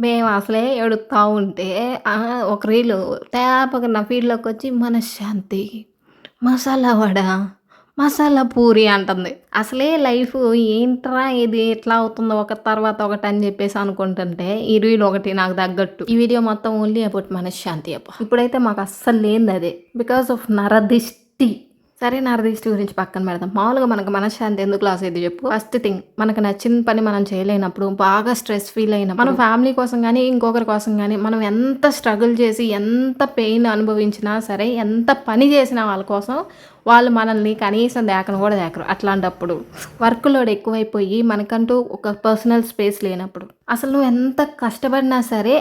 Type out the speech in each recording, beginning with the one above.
మేము అసలే ఏడుత్తా ఉంటే ఒక రీలు తేపగా నా ఫీడ్‌లోకొచ్చి మనశ్శాంతి, మసాలా వడ, మసాలా పూరి అంటుంది. అసలే లైఫు ఏంట్రా ఇది ఇట్లా అవుతుందో ఒకటి తర్వాత ఒకటని జెప్పేసి అనుకుంటుంటే, ఈ రీల్ ఒకటి నాకు తగ్గట్టు. ఈ వీడియో మొత్తం ఓన్లీ అబౌట్ మనశ్శాంతి అబ్బా! ఇప్పుడైతే మాకు అస్సలు లేనిదదే. బికాస్ ఆఫ్ నరదిష్టి. సరే నరదిష్టి గురించి పక్కన పెడదాం. మామూలుగా మనకు మనశ్శాంతి ఎందుకు లాస్ అయిద్ది చెప్పు? ఫస్ట్ థింగ్ మనకు నచ్చిన పని మనం చేయలేనప్పుడు, బాగా స్ట్రెస్ ఫీల్ అయినప్పుడు, మనం ఫ్యామిలీ కోసం గానీ, ఇంకొకరి కోసం గానీ, మనం ఎంత స్ట్రగుల్ చేసి, ఎంత పెయిన్ అనుభవించినా సరే, ఎంత పని చేసినా వాళ్ళ కోసం, వాళ్ళు మనల్ని కనీసం దేకను కూడా దేకరు. అట్లాంటప్పుడు వర్క్ లోడ్ ఎక్కువైపోయి మనకంటూ ఒక పర్సనల్ స్పేస్ లేనప్పుడు, అసలు నువ్వు ఎంత కష్టపడినా సరే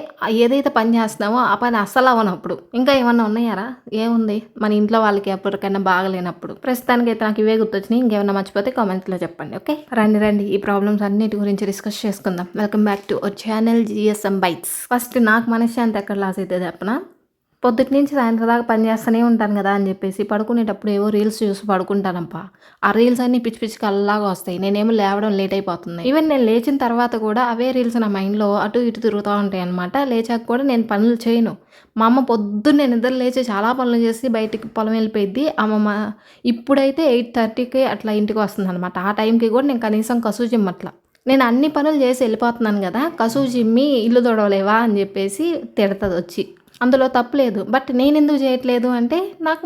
ఏదైతే పని చేస్తున్నావో ఆ పని అస్సలు అవ్వనప్పుడు, ఇంకా ఏమన్నా ఉన్నాయారా? ఏముంది మన ఇంట్లో వాళ్ళకి ఎప్పటికైనా బాగలేనప్పుడు. ప్రస్తుతానికైతే నాకు ఇవే గుర్తొచ్చినాయి. ఇంకేమన్నా మర్చిపోతే కామెంట్స్లో చెప్పండి. ఓకే, రండి ఈ ప్రాబ్లమ్స్ అన్నిటి గురించి డిస్కస్ చేసుకుందాం. Welcome back to our channel GSM bytes. First నాకు మనశ్శాంతి ఎక్కడ లాస్ అయితే చెప్పనా? పొద్దుటి నుంచి సాయంత్రం దాకా పని చేస్తూనే ఉంటాను కదా అని చెప్పేసి పడుకునేటప్పుడు ఏవో రీల్స్ చూసి పడుకుంటానప్ప. ఆ రీల్స్ అన్నీ పిచ్చి పిచ్చి కళ్ళలాగా వస్తాయి. నేనేమో లేవడం లేట్ అయిపోతుంది. ఈవెన్ నేను లేచిన తర్వాత కూడా అవే రీల్స్ నా మైండ్లో అటు ఇటు తిరుగుతూ ఉంటాయి అనమాట. లేచాక కూడా నేను పనులు చేయను. మా అమ్మ పొద్దున్నే నిద్ర లేచి చాలా పనులు చేసి బయటికి పొలం వెళ్ళిపోయిద్ది. అమ్మమ్మ ఇప్పుడైతే 8:30కి అట్లా ఇంటికి వస్తుంది అనమాట. ఆ టైంకి కూడా నేను కనీసం కసువు చిమ్మట్లా. నేను అన్ని పనులు చేసి వెళ్ళిపోతున్నాను కదా, కసువు చిమ్మి ఇల్లు తొడవలేవా అని చెప్పేసి తిడతది వచ్చి. అందులో తప్పు లేదు. బట్ నేనెందుకు చేయట్లేదు అంటే, నాకు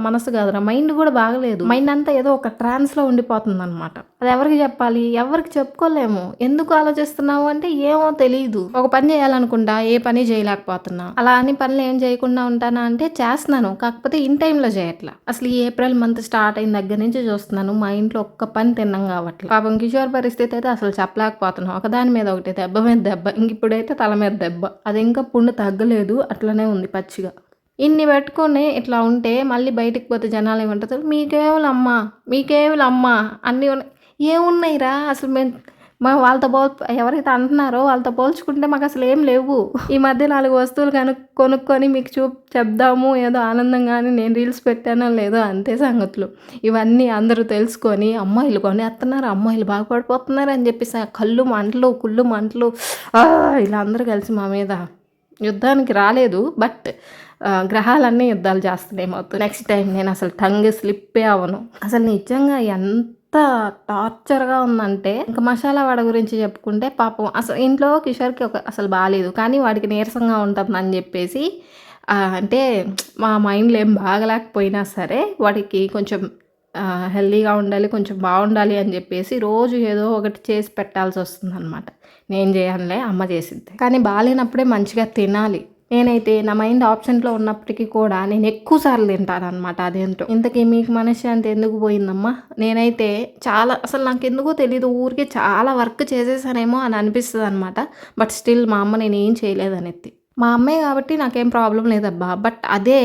మనసు కాదురా, మైండ్ కూడా బాగలేదు. మైండ్ అంతా ఏదో ఒక ట్రాన్స్‌లో ఉండిపోతుందనమాట. అది ఎవరికి చెప్పాలి? ఎవరికి చెప్పుకోలేము. ఎందుకు ఆలోచిస్తున్నావు అంటే, ఏమో తెలీదు. ఒక పని చేయాలనుకుంటా, ఏ పని చేయలేకపోతున్నా. అలా అని పనులు ఏం చేయకుండా ఉంటానా అంటే, చేస్తున్నాను. కాకపోతే ఇన్ టైంలో చేయట్లా. అసలు ఈ ఏప్రిల్ మంత్ స్టార్ట్ అయిన దగ్గర నుంచి చూస్తున్నాను, మా ఇంట్లో ఒక్క పని తిన్నాం కావట్లేదు. పాపం కిషోర్ పరిస్థితి అయితే అసలు చెప్పలేకపోతున్నాం. ఒకదాని మీద ఒకటి, దెబ్బ మీద దెబ్బ. ఇప్పుడైతే తల మీద దెబ్బ. అది ఇంకా పుండు తగ్గలేదు. అట్లనే ఉంది పచ్చిగా. ఇన్ని పెట్టుకొని ఇట్లా ఉంటే మళ్ళీ బయటికి పోతే జనాలు ఏమంటారు, మీకేవులమ్మా అన్నీ ఉన్నాయి. ఏమున్నాయిరా అసలు మేము వాళ్ళతో ఎవరైతే అంటున్నారో వాళ్ళతో పోల్చుకుంటే మాకు అసలు ఏం లేవు. ఈ మధ్య 4 వస్తువులు కొనుక్కొని మీకు చెప్దాము ఏదో ఆనందంగా అని నేను రీల్స్ పెట్టానో లేదో అంతే సంగతులు. ఇవన్నీ అందరూ తెలుసుకొని అమ్మాయిలు కొనేస్తున్నారు, అమ్మాయిలు బాగుపడిపోతున్నారు అని చెప్పేసి కళ్ళు మంటలు, కుళ్ళు మంటలు ఇలా అందరూ కలిసి మా మీద యుద్ధానికి రాలేదు. బట్ గ్రహాలన్నీ యుద్ధాలు చేస్తున్నాయి మొత్తం. నెక్స్ట్ టైం నేను అసలు టంగ్ స్లిప్పే అవ్వను. అసలు నిజంగా ఎంత టార్చర్గా ఉందంటే, ఇంకా మసాలా వడ గురించి చెప్పుకుంటే పాపం అసలు ఇంట్లో కిషోర్కి అసలు బాగాలేదు, కానీ వాడికి నీరసంగా ఉంటుందని చెప్పేసి అంటే మా మైండ్లో ఏం బాగలేకపోయినా సరే వాడికి కొంచెం హెల్తీగా ఉండాలి, కొంచెం బాగుండాలి అని చెప్పేసి రోజు ఏదో ఒకటి చేసి పెట్టాల్సి వస్తుందన్నమాట. నేను చేయనులే, అమ్మ చేసిద్ది. కానీ బాగాలేనప్పుడే మంచిగా తినాలి. నేనైతే నా మైండ్ ఆప్షన్లో ఉన్నప్పటికీ కూడా నేను ఎక్కువ సార్లు తింటానమాట. అదేంటో ఇంతకీ మీకు మనశ్శాంతి ఎందుకు పోయిందమ్మా? నేనైతే చాలా అసలు నాకు ఎందుకో తెలీదు, ఊరికే చాలా వర్క్ చేసేసానేమో అని అనిపిస్తుంది అనమాట. బట్ స్టిల్ మా అమ్మ నేను ఏం చేయలేదనేది. మా అమ్మే కాబట్టి నాకేం ప్రాబ్లం లేదబ్బా. బట్ అదే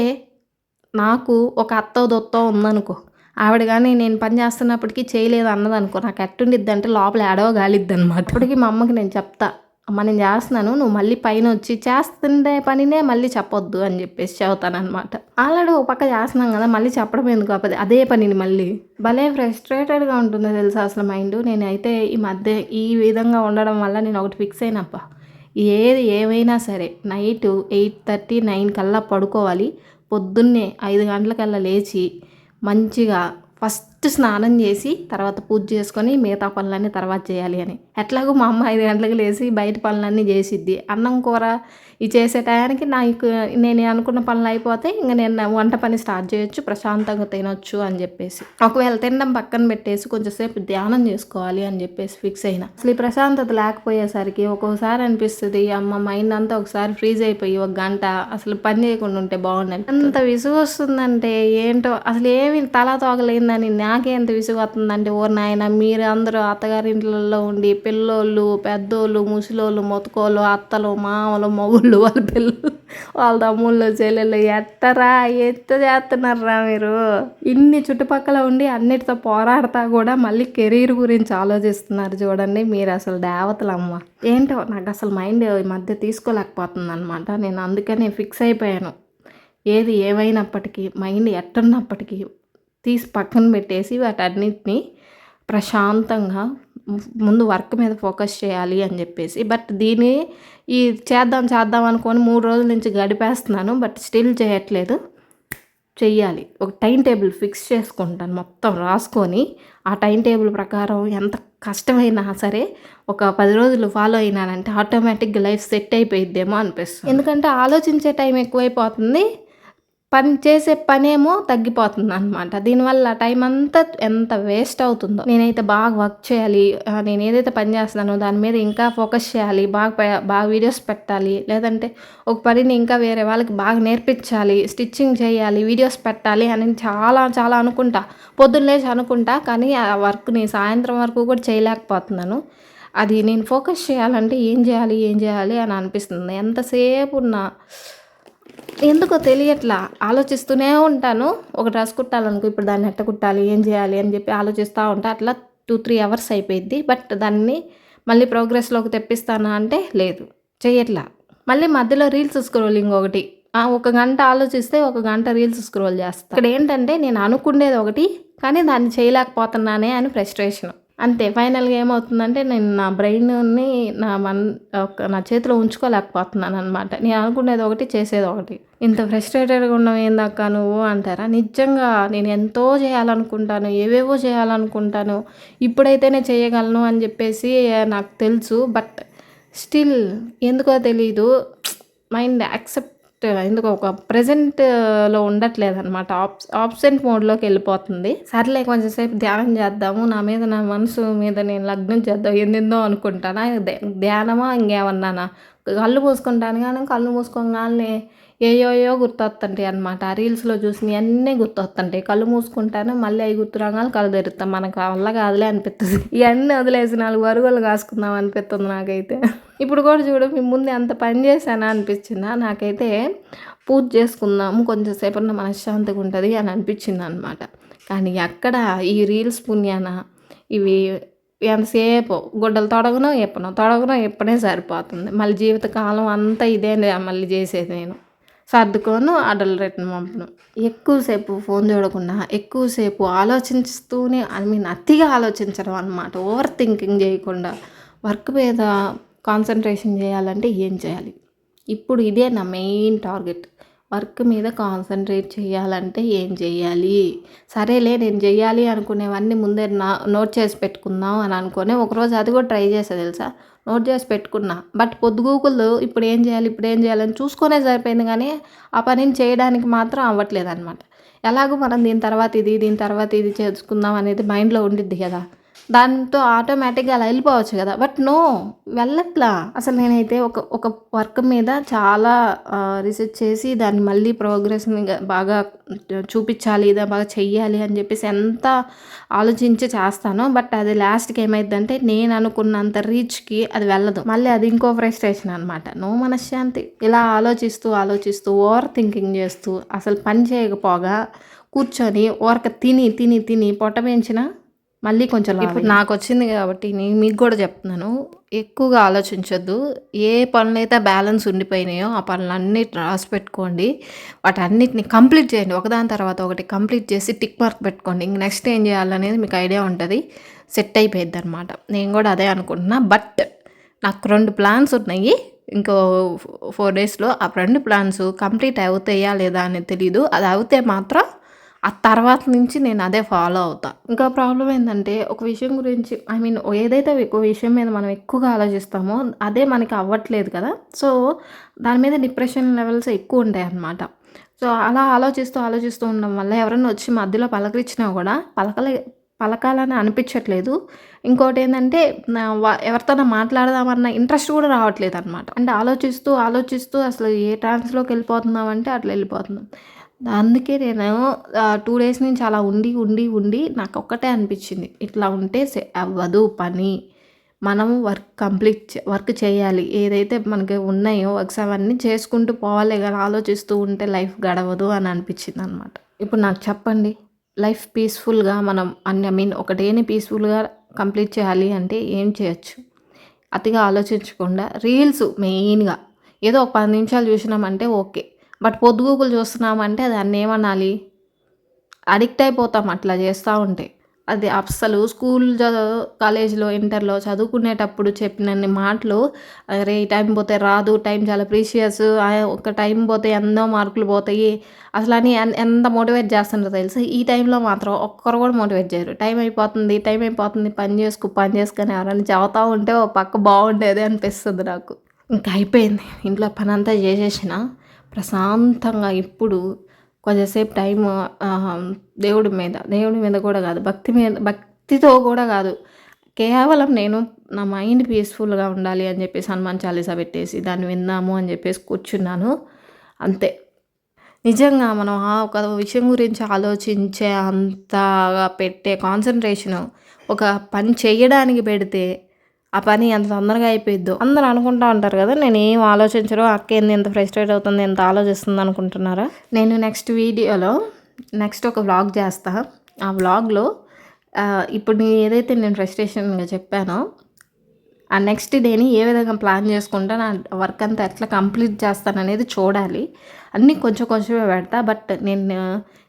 నాకు ఒక అత్తో దొత్తో ఉందనుకో, ఆవిడ కానీ నేను పని చేస్తున్నప్పటికీ చేయలేదు అన్నదనుకో, నాకు ఎట్టుండిద్ది అంటే లోపల ఏడవ గాలిద్ది అనమాట. అప్పటికి మా అమ్మకి నేను చెప్తా, అమ్మ నేను చేస్తున్నాను, నువ్వు మళ్ళీ పైన వచ్చి చేస్తుండే పనినే మళ్ళీ చెప్పొద్దు అని చెప్పేసి చెబుతానమాట. ఆల్రెడీ ఒక పక్క చేస్తున్నాం కదా, మళ్ళీ చెప్పడం ఎందుకు కాకపోతే అదే పనిని మళ్ళీ. భలే ఫ్రస్ట్రేటెడ్గా ఉంటుందో తెలుసా అసలు మైండ్. నేనైతే ఈ మధ్య ఈ విధంగా ఉండడం వల్ల నేను ఒకటి ఫిక్స్ అయినప్ప, ఏది ఏమైనా సరే నైట్ 8:30, 9 కల్లా పడుకోవాలి. పొద్దున్నే 5 గంటలకల్లా లేచి మంచిగా ఫస్ట్ స్నానం చేసి తర్వాత పూజ చేసుకొని మిగతా పనులన్నీ తర్వాత చేయాలి అని. ఎట్లాగో మా అమ్మ 5 గంటలకు లేచి బయట పనులన్నీ చేసిద్ది. అన్నం కూర ఇది చేసే టయానికి నాకు నేను అనుకున్న పనులు అయిపోతే ఇంకా నేను వంట పని స్టార్ట్ చేయొచ్చు, ప్రశాంతంగా తినొచ్చు అని చెప్పేసి. ఒకవేళ తినడం పక్కన పెట్టేసి కొంచెంసేపు ధ్యానం చేసుకోవాలి అని చెప్పేసి ఫిక్స్ అయినా. అసలు ఈ ప్రశాంతత లేకపోయేసరికి ఒక్కోసారి అనిపిస్తుంది, అమ్మ మైండ్ అంతా ఒకసారి ఫ్రీజ్ అయిపోయి 1 గంట అసలు పని చేయకుండా ఉంటే బాగుండని. అంత విసుగు వస్తుందంటే ఏంటో, అసలు ఏమి తలా తోగలేందని నాకే ఎంత విసుగు వస్తుందంటే, ఓ నాయన మీరు అందరూ అత్తగారింట్లలో ఉండి పిల్లోళ్ళు, పెద్దోళ్ళు, ముసలోళ్ళు, మొతకోళ్ళు, అత్తలు, మామలు, మొగుళ్ళు, వాళ్ళ పిల్లలు, వాళ్ళ తమ్ముళ్ళు, చెల్లెళ్ళు ఎత్త చేస్తున్నారా మీరు? ఇన్ని చుట్టుపక్కల ఉండి అన్నిటితో పోరాడతా కూడా మళ్ళీ కెరీర్ గురించి ఆలోచిస్తున్నారు చూడండి. మీరు అసలు దేవతలమ్మ. ఏంటో నాకు అసలు మైండ్ ఈ మధ్య తీసుకోలేకపోతుంది అనమాట. నేను అందుకనే ఫిక్స్ అయిపోయాను, ఏది ఏమైనప్పటికీ మైండ్ ఎట్టున్నప్పటికీ తీసి పక్కన పెట్టేసి వాటన్నిటిని ప్రశాంతంగా ముందు వర్క్ మీద ఫోకస్ చేయాలి అని చెప్పేసి. బట్ దీన్ని ఈ చేద్దాం అనుకోని 3 రోజుల నుంచి గడిపేస్తున్నాను. బట్ స్టిల్ చేయట్లేదు. చెయ్యాలి. ఒక టైం టేబుల్ ఫిక్స్ చేసుకుంటాను. మొత్తం రాసుకొని ఆ టైం టేబుల్ ప్రకారం ఎంత కష్టమైనా సరే ఒక 10 రోజులు ఫాలో అయినానంటే ఆటోమేటిక్గా లైఫ్ సెట్ అయిపోయిద్దేమో అనిపిస్తుంది. ఎందుకంటే ఆలోచించే టైం ఎక్కువైపోతుంది. చేసే పనేమో తగ్గిపోతుందనమాట. దీనివల్ల టైం అంతా ఎంత వేస్ట్ అవుతుందో. నేనైతే బాగా వర్క్ చేయాలి. నేను ఏదైతే పని చేస్తున్నానో దాని మీద ఇంకా ఫోకస్ చేయాలి. బాగా వీడియోస్ పెట్టాలి. లేదంటే ఒక పనిని ఇంకా వేరే వాళ్ళకి బాగా నేర్పించాలి. స్టిచ్చింగ్ చేయాలి. వీడియోస్ పెట్టాలి అని చాలా అనుకుంటా. పొద్దున్న లేచి అనుకుంటా. కానీ ఆ వర్క్ని సాయంత్రం వరకు కూడా చేయలేకపోతున్నాను. అది నేను ఫోకస్ చేయాలంటే ఏం చేయాలి అని అనిపిస్తుంది. ఎంతసేపు ఎందుకో తెలియట్లా. ఆలోచిస్తూనే ఉంటాను. ఒక డ్రెస్ కుట్టాలనుకో, ఇప్పుడు దాన్ని ఎట్ట కుట్టాలి, ఏం చేయాలి అని చెప్పి ఆలోచిస్తూ ఉంటా. అట్లా 2-3 అవర్స్ అయిపోయిద్ది. బట్ దాన్ని మళ్ళీ ప్రోగ్రెస్లోకి తెప్పిస్తానా అంటే లేదు, చెయ్యట్లా. మళ్ళీ మధ్యలో రీల్స్ స్క్రోలింగ్ ఒకటి. ఒక గంట ఆలోచిస్తే ఒక గంట రీల్స్ స్క్రోల్ చేస్తా. ఇక్కడ ఏంటంటే నేను అనుకునేది ఒకటి, కానీ దాన్ని చేయలేకపోతున్నానే అని ఫ్రస్ట్రేషన్. అంతే. ఫైనల్గా ఏమవుతుందంటే నేను నా బ్రెయిన్ని నా చేతిలో ఉంచుకోలేకపోతున్నాను అనమాట. నేను అనుకునేది ఒకటి, చేసేది ఒకటి. ఇంత ఫ్రస్ట్రేటెడ్గా ఉండడం ఏందక్క నువ్వు అంటారా? నిజంగా నేను ఎంతో చేయాలనుకుంటాను, ఏవేవో చేయాలనుకుంటాను. ఇప్పుడైతేనే చేయగలను అని చెప్పేసి నాకు తెలుసు. బట్ స్టిల్ ఎందుకో తెలీదు, మైండ్ ఎందుకో ఒక ప్రెజెంట్లో ఉండట్లేదనమాట. ఆబ్సెంట్ మోడ్లోకి వెళ్ళిపోతుంది. సర్లే కొంచెం సేపు ధ్యానం చేద్దాము, నా మనసు మీద నేను లగ్నం చేద్దాం ఏందో అనుకుంటానా. ధ్యానమా ఇంకేమన్నానా? కళ్ళు మూసుకుంటాను కానీ కళ్ళు మూసుకోగానే ఏయోయో గుర్తొస్తుంటాయి అనమాట. ఆ రీల్స్లో చూసినవి అన్నీ గుర్తొస్తుంటాయి. కళ్ళు మూసుకుంటాను, మళ్ళీ అవి గుర్తురాగానే కళ్ళు తెరుస్తాం. మనకు వల్ల కాదులే అనిపిస్తుంది. ఇవన్నీ వదిలేసి 4 అరుగులు కాసుకుందాం అనిపిస్తుంది నాకైతే. ఇప్పుడు కూడా చూడు, మీ ముందు ఎంత పని చేశానా అనిపించిందా? నాకైతే పూజ చేసుకుందాము కొంచెం సేపన్న మనశ్శాంతిగా ఉంటుంది అని అనిపించింది అనమాట. కానీ ఎక్కడ ఈ రీల్స్ పుణ్యాన ఇవి ఎంతసేపు గుడ్డలు తొడగనో ఎప్పనే సరిపోతుంది. మళ్ళీ జీవితకాలం అంతా ఇదే మళ్ళీ చేసేది. నేను సర్దుకోను, ఆర్డర్లు రిటర్న్ పంపను. ఎక్కువసేపు ఫోన్ చూడకుండా ఎక్కువసేపు ఆలోచిస్తూనే అతిగా ఆలోచించడం అనమాట. ఓవర్ థింకింగ్ చేయకుండా వర్క్ మీద కాన్సన్ట్రేషన్ చేయాలంటే ఏం చేయాలి? ఇప్పుడు ఇదే నా మెయిన్ టార్గెట్. వర్క్ మీద కాన్సన్ట్రేట్ చేయాలంటే ఏం చేయాలి? సరేలే, నేను చేయాలి అనుకునేవన్నీ ముందే నోట్ చేసి పెట్టుకుందాం అని అనుకుని ఒకరోజు అది కూడా ట్రై చేసా తెలుసా. నోట్ చేసి పెట్టుకున్నా. బట్ పొద్దుగూకులు ఇప్పుడు ఏం చేయాలని చూసుకునే సరిపోయింది, కానీ ఆ పనిని చేయడానికి మాత్రం అవ్వట్లేదు అనమాట. ఎలాగో మనం దీని తర్వాత ఇది చేసుకుందాం అనేది మైండ్లో ఉండిద్ది కదా. దాంతో ఆటోమేటిక్గా అలా వెళ్ళిపోవచ్చు కదా. బట్ వెళ్ళట్లా. అసలు నేనైతే ఒక వర్క్ మీద చాలా రీసెర్చ్ చేసి దాన్ని మళ్ళీ ప్రోగ్రెస్ని బాగా చూపించాలి, బాగా చెయ్యాలి అని చెప్పేసి ఎంత ఆలోచించి చేస్తానో. బట్ అది లాస్ట్కి ఏమైందంటే నేను అనుకున్నంత రీచ్కి అది వెళ్ళదు. మళ్ళీ అది ఇంకో ఫ్రస్ట్రేషన్ అనమాట. మనశ్శాంతి. ఇలా ఆలోచిస్తూ ఓవర్ థింకింగ్ చేస్తూ అసలు పని చేయకపోగా కూర్చొని ఓరక తిని పొట్ట పెంచిన మళ్ళీ కొంచెం ఇప్పుడు నాకు వచ్చింది కాబట్టి నేను మీకు కూడా చెప్తున్నాను, ఎక్కువగా ఆలోచించొద్దు. ఏ పనులైతే బ్యాలెన్స్ ఉండిపోయినాయో ఆ పనులన్నిటి రాసి పెట్టుకోండి. వాటన్నిటిని కంప్లీట్ చేయండి. ఒకదాని తర్వాత ఒకటి కంప్లీట్ చేసి టిక్ మార్క్ పెట్టుకోండి. ఇంక నెక్స్ట్ ఏం చేయాలనేది మీకు ఐడియా ఉంటుంది. సెట్ అయిపోయిద్ది అనమాట. నేను కూడా అదే అనుకుంటున్నా. బట్ నాకు 2 ప్లాన్స్ ఉన్నాయి. ఇంకో 4 డేస్లో ఆ 2 ప్లాన్స్ కంప్లీట్ అవుతాయా లేదా అనేది తెలీదు. అది అవుతే మాత్రం ఆ తర్వాత నుంచి నేను అదే ఫాలో అవుతా. ఇంకా ప్రాబ్లం ఏంటంటే ఒక విషయం గురించి ఏదైతే ఒక విషయం మీద మనం ఎక్కువగా ఆలోచిస్తామో అదే మనకి అవ్వట్లేదు కదా. సో దాని మీద డిప్రెషన్ లెవెల్స్ ఎక్కువ ఉంటాయి అన్నమాట. సో అలా ఆలోచిస్తూ ఉండడం వల్ల ఎవరైనా వచ్చి మధ్యలో పలకరించినా కూడా పలకాలని అనిపించట్లేదు. ఇంకోటి ఏంటంటే ఎవరితోనో మాట్లాడదామన్న ఇంట్రెస్ట్ కూడా రావట్లేదు అనమాట. అంటే ఆలోచిస్తూ అసలు ఏ ట్రాన్స్లోకి వెళ్ళిపోతున్నామంటే అట్లా వెళ్ళిపోతున్నాం. అందుకే నేను 2 డేస్ నుంచి అలా ఉండి నాకు ఒక్కటే అనిపించింది, ఇట్లా ఉంటే అవ్వదు పని. మనం వర్క్ చేయాలి. ఏదైతే మనకి ఉన్నాయో వర్క్స్ అవన్నీ చేసుకుంటూ పోవాలి కానీ ఆలోచిస్తూ ఉంటే లైఫ్ గడవదు అని అనిపించింది అనమాట. ఇప్పుడు నాకు చెప్పండి, లైఫ్ పీస్ఫుల్గా మనం ఒక డేని పీస్ఫుల్గా కంప్లీట్ చేయాలి అంటే ఏం చేయొచ్చు? అతిగా ఆలోచించకుండా రీల్స్ మెయిన్గా ఏదో ఒక 10 నిమిషాలు చూసినామంటే ఓకే. బట్ పొద్దుగూకులు చూస్తున్నామంటే దాన్ని ఏమనాలి? అడిక్ట్ అయిపోతాం అట్లా చేస్తూ ఉంటే. అది అస్సలు స్కూల్ కాలేజ్‌లో, ఇంటర్‌లో చదువుకునేటప్పుడు చెప్పినన్ని మాటలు అరే! ఈ టైం పోతే రాదు. టైం చాలా ప్రీషియస్. ఒక టైం పోతే ఎన్నో మార్కులు పోతాయి. అసలని ఎంత మోటివేట్ చేస్తుంటారో తెలుసా? ఈ టైంలో మాత్రం ఒక్కరు కూడా మోటివేట్ చేయరు. టైం అయిపోతుంది, టైం అయిపోతుంది. పని చేసుకో, పని చేసుకో అని ఎవరైనా చెబుతా ఉంటే ఓ పక్క బాగుండేది అనిపిస్తుంది నాకు. ఇంక అయిపోయింది. ఇంట్లో పనంతా చేసేసిన ప్రశాంతంగా ఇప్పుడు కొంచెంసేపు టైము దేవుడి మీద కూడా కాదు, భక్తితో కూడా కాదు. కేవలం నేను నా మైండ్ పీస్‌ఫుల్‌గా ఉండాలి అని చెప్పేసి హనుమాన్ చాలీసా పెట్టేసి దాన్ని విందాము అని చెప్పేసి కూర్చున్నాను. అంతే. నిజంగా మనం ఒక విషయం గురించి ఆలోచించే అంతగా పెట్టే కాన్సంట్రేషను ఒక పని చెయ్యడానికి పెడితే ఆ పని ఎంత తొందరగా అయిపోయిద్దో. అందరూ అనుకుంటా ఉంటారు కదా! నేనేం ఆలోచించను. అక్కేంది ఇంత ఫ్రస్ట్రేట్ అవుతుంది, ఇంత ఆలోచిస్తుంది అనుకుంటున్నారా? నేను నెక్స్ట్ ఒక వ్లాగ్ చేస్తా. ఆ వ్లాగ్‌లో ఇప్పుడు ఏదైతే నేను ఫ్రస్ట్రేషన్‌గా చెప్పానో, ఆ నెక్స్ట్ డేని ఏ విధంగా ప్లాన్ చేసుకుంటా, నా వర్క్ అంతా ఎట్లా కంప్లీట్ చేస్తాననేది చూడాలి. అన్నీ కొంచెం కొంచెమే పెడతా. బట్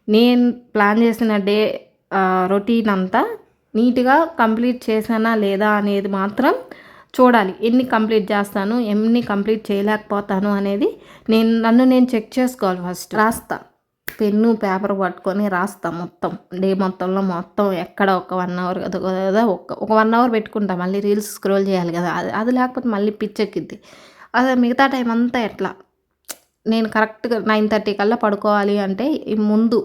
నేను ప్లాన్ చేసిన రొటీన్ అంతా నీట్‌గా కంప్లీట్ చేశానా లేదా అనేది మాత్రం చూడాలి. ఎన్ని కంప్లీట్ చేస్తాను, ఎన్ని కంప్లీట్ చేయలేకపోతాను అనేది నన్ను నేను చెక్ చేసుకోవాలి ఫస్ట్. రాస్తా. పెన్ను, పేపర్ పట్టుకొని రాస్తా మొత్తం. డే మొత్తంలో మొత్తం ఎక్కడ ఒక 1 అవర్ కదా ఒక 1 అవర్ పెట్టుకుంటా. మళ్ళీ రీల్స్ స్క్రోల్ చేయాలి కదా! అది లేకపోతే మళ్ళీ పిచ్చెక్కిద్ది. అదే మిగతా టైం అంతా ఎట్లా నేను కరెక్ట్‌గా 9:30 కల్లా పడుకోవాలి అంటే ముందు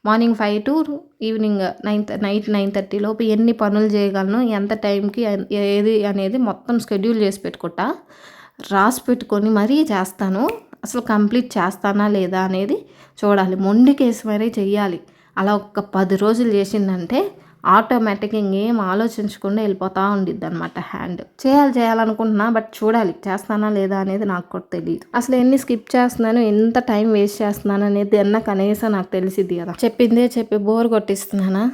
మార్నింగ్ 5 టు ఈవినింగ్ నైట్ 9:30 లోపు ఎన్ని పనులు చేయగలను, ఎంత టైంకి ఏది అనేది మొత్తం షెడ్యూల్ చేసి పెట్టుకుంటా. రాసి పెట్టుకొని మరీ చేస్తాను. అసలు కంప్లీట్ చేస్తానా లేదా అనేది చూడాలి. మొండికేసి మరీ చెయ్యాలి. అలా ఒక 10 రోజులు చేసిందంటే ఆటోమేటిక్‌గా ఇంకేం ఆలోచించకుండా వెళ్ళిపోతూ ఉండిద్దనమాట హ్యాండ్. చేయాలనుకుంటున్నా. బట్ చూడాలి చేస్తానా లేదా అనేది నాకు కూడా తెలీదు. అసలు ఎన్ని స్కిప్ చేస్తున్నాను, ఎంత టైం వేస్ట్ చేస్తున్నాను అనేది కనీసం నాకు తెలిసిద్ది కదా! చెప్పిందే చెప్పి బోర్ కొట్టిస్తున్నానా?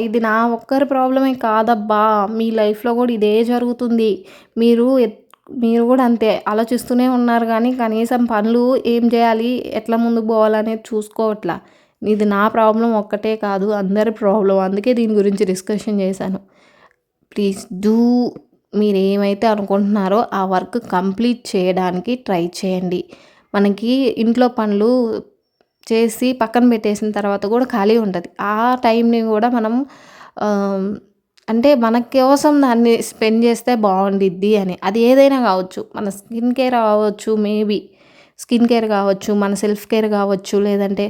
ఇది నా ఒక్కరి ప్రాబ్లమే కాదబ్బా! మీ లైఫ్‌లో కూడా ఇదే జరుగుతుంది. మీరు కూడా అంతే ఆలోచిస్తూనే ఉన్నారు కానీ కనీసం పనులు ఏం చేయాలి, ఎట్లా ముందుకు పోవాలనేది చూసుకోవట్లా. ఇది నా ప్రాబ్లం ఒక్కటే కాదు, అందరి ప్రాబ్లం. అందుకే దీని గురించి డిస్కషన్ చేశాను. ప్లీజ్ మీరేమైతే అనుకుంటున్నారో ఆ వర్క్ కంప్లీట్ చేయడానికి ట్రై చేయండి. మనకి ఇంట్లో పనులు చేసి పక్కన పెట్టేసిన తర్వాత కూడా ఖాళీ ఉంటుంది. ఆ టైంని కూడా మనం అంటే మన కోసం దాన్ని స్పెండ్ చేస్తే బాగుండిద్ది అని. అది ఏదైనా కావచ్చు. మన స్కిన్ కేర్ కావచ్చు, మేబీ స్కిన్ కేర్ కావచ్చు, మన సెల్ఫ్ కేర్ కావచ్చు, లేదంటే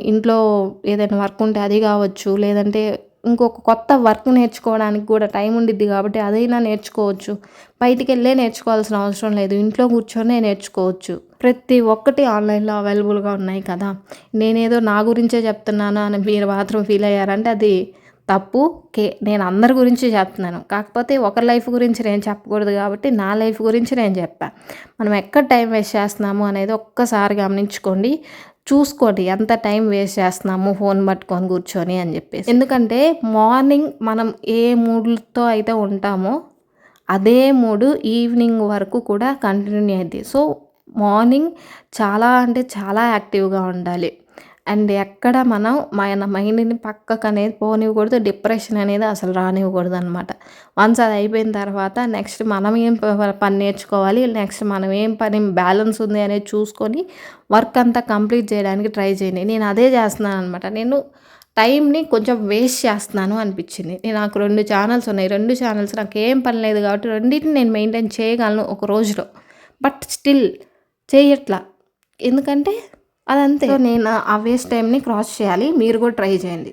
ఇంట్లో ఏదైనా వర్క్ ఉంటే అది కావచ్చు, లేదంటే ఇంకొక కొత్త వర్క్ నేర్చుకోవడానికి కూడా టైం ఉండిద్ది కాబట్టి అదైనా నేర్చుకోవచ్చు. బయటికి వెళ్ళే నేర్చుకోవాల్సిన అవసరం లేదు. ఇంట్లో కూర్చొనే నేర్చుకోవచ్చు. ప్రతి ఒక్కటి ఆన్లైన్లో అవైలబుల్గా ఉన్నాయి కదా! నేనేదో నా గురించే చెప్తున్నాను అని మీరు మాత్రం ఫీల్ అయ్యారంటే అది తప్పు. నేను అందరి గురించి చెప్తున్నాను. కాకపోతే ఒకరి లైఫ్ గురించి నేను చెప్పకూడదు కాబట్టి నా లైఫ్ గురించి నేను చెప్పా. మనం ఎక్కడ టైం వేస్ట్ చేస్తున్నాము అనేది ఒక్కసారి గమనించుకోండి. చూసుకోండి ఎంత టైం వేస్ట్ చేస్తున్నాము ఫోన్ పట్టుకొని కూర్చొని అని చెప్పేసి. ఎందుకంటే మార్నింగ్ మనం ఏ మూడ్‌తో అయితే ఉంటామో అదే మూడు ఈవినింగ్ వరకు కూడా కంటిన్యూ అయ్యిద్ది. సో మార్నింగ్ చాలా అంటే చాలా యాక్టివ్గా ఉండాలి. అండ్ ఎక్కడ మనం మన మైండ్‌ని పక్కకు అనేది పోనివ్వకూడదు. డిప్రెషన్ అనేది అసలు రానివ్వకూడదు అనమాట. వన్స్ అది అయిపోయిన తర్వాత నెక్స్ట్ మనం ఏం పని నేర్చుకోవాలి, నెక్స్ట్ మనం ఏం పని బ్యాలెన్స్ ఉంది అనేది చూసుకొని వర్క్ అంతా కంప్లీట్ చేయడానికి ట్రై చేయండి. నేను అదే చేస్తున్నాను అనమాట. నేను టైంని కొంచెం వేస్ట్ చేస్తున్నాను అనిపించింది. నాకు 2 ఛానల్స్ ఉన్నాయి. 2 ఛానల్స్ నాకేం పని లేదు కాబట్టి రెండింటిని నేను మెయింటైన్ చేయగలను ఒక రోజులో. బట్ స్టిల్ చేయట్లా. ఎందుకంటే అదంతే. సో నేను ఆ వేస్ట్ టైంని క్రాస్ చేయాలి. మీరు కూడా ట్రై చేయండి.